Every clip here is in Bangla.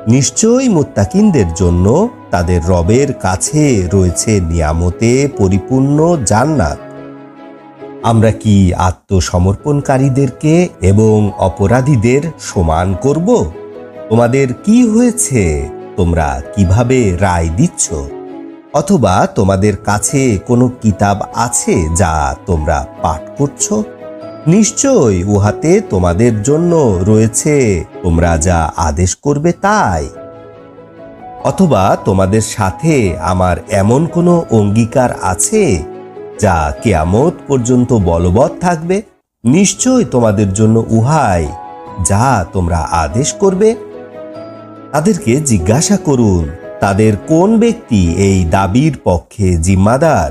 নিশ্চয়ই মুত্তাকিনদের জন্য তাদের রবের কাছে রয়েছে নিয়ামতে পরিপূর্ণ জান্নাত। আমরা কি আত্মসমর্পণকারীদেরকে এবং অপরাধীদের সমান করব? তোমাদের কি হয়েছে? তোমরা কিভাবে রায় দিচ্ছ? অথবা তোমাদের কাছে কোনো কিতাব আছে যা তোমরা পাঠ করছো? নিশ্চয় উহাতে তোমাদের জন্য রয়েছে তোমরা যা আদেশ করবে তাই। অথবা তোমাদের সাথে আমার এমন কোনো অঙ্গীকার আছে যা কিয়ামত পর্যন্ত বলবৎ থাকবে? নিশ্চয় তোমাদের জন্য উহাই যা তোমরা আদেশ করবে। তাদেরকে জিজ্ঞাসা করুন, তাদের কোন ব্যক্তি এই দাবির পক্ষে জিম্মাদার?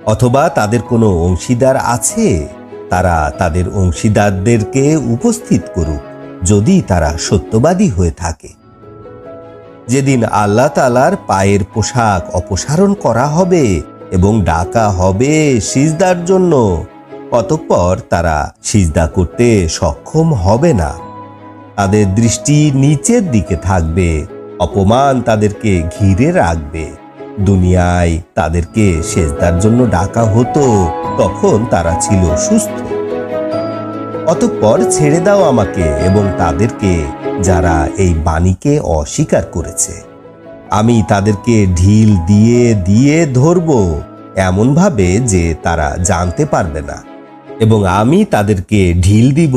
অথবা তাদের কোনো অংশীদার আছে? তারা তাদের অংশীদারদেরকে উপস্থিত করুক, যদি তারা সত্যবাদী হয়ে থাকে। যেদিন আল্লাহ তাআলার পায়ের পোশাক অপসারণ করা হবে এবং ডাকা হবে সিজদার জন্য, অতঃপর তারা সিজদা করতে সক্ষম হবে না। তাদের দৃষ্টি নিচের দিকে থাকবে, অপমান তাদেরকে ঘিরে রাখবে। দুনিয়ায় তাদেরকে সিজদার জন্য ডাকা হতো, তখন তারা ছিল সুস্থ। অতঃপর ছেড়ে দাও আমাকে এবং তাদেরকে, যারা এই বাণীকে অস্বীকার করেছে। আমি তাদেরকে ঢিল দিয়ে দিয়ে ধরব, এমনভাবে যে তারা জানতে পারবে না, এবং আমি তাদেরকে ঢিল দিব।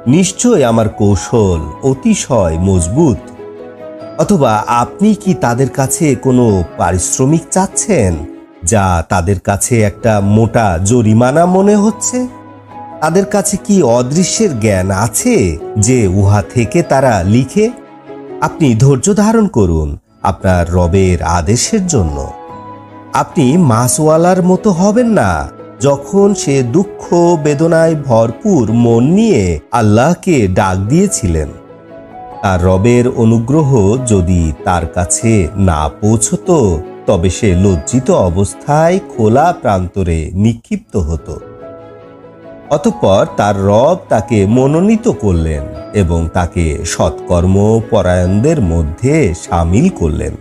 নিশ্চয় আমার কৌশল অতিশয় মজবুত। অথবা আপনি কি তাদের কাছে কোনো পারিশ্রমিক চাচ্ছেন, যা তাদের কাছে একটা মোটা জরিমানা মনে হচ্ছে? তাদের কাছে কি অদৃশ্যের জ্ঞান আছে যে উহা থেকে তারা লিখে? আপনি ধৈর্য ধারণ করুন আপনার রবের আদেশের জন্য। আপনি মাসওয়ালার মতো হবেন না, যখন সে দুঃখ বেদনায় ভরপুর মন নিয়ে আল্লাহকে ডাক দিয়েছিলেন। তার রবের অনুগ্রহ যদি তার কাছে না পৌঁছত, তবে সে লজ্জিত অবস্থায় খোলা প্রান্তরে নিক্ষিপ্ত হতো। অতঃপর তার রব তাকে মনোনীত করলেন এবং তাকে সৎকর্ম পরায়ণদের মধ্যে সামিল করলেন।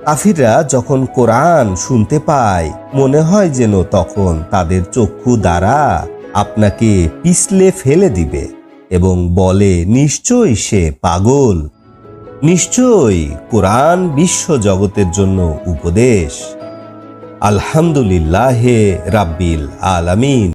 কাফিররা যখন কোরআন শুনতে পায়, মনে হয় যেন তখন তাদের চক্ষু দ্বারা আপনাকে পিছলে ফেলে দিবে এবং বলে, নিশ্চয়ই সে পাগল। নিশ্চয়ই কোরআন বিশ্ব জগতের জন্য উপদেশ। আলহামদুলিল্লাহে রাব্বিল আলামিন।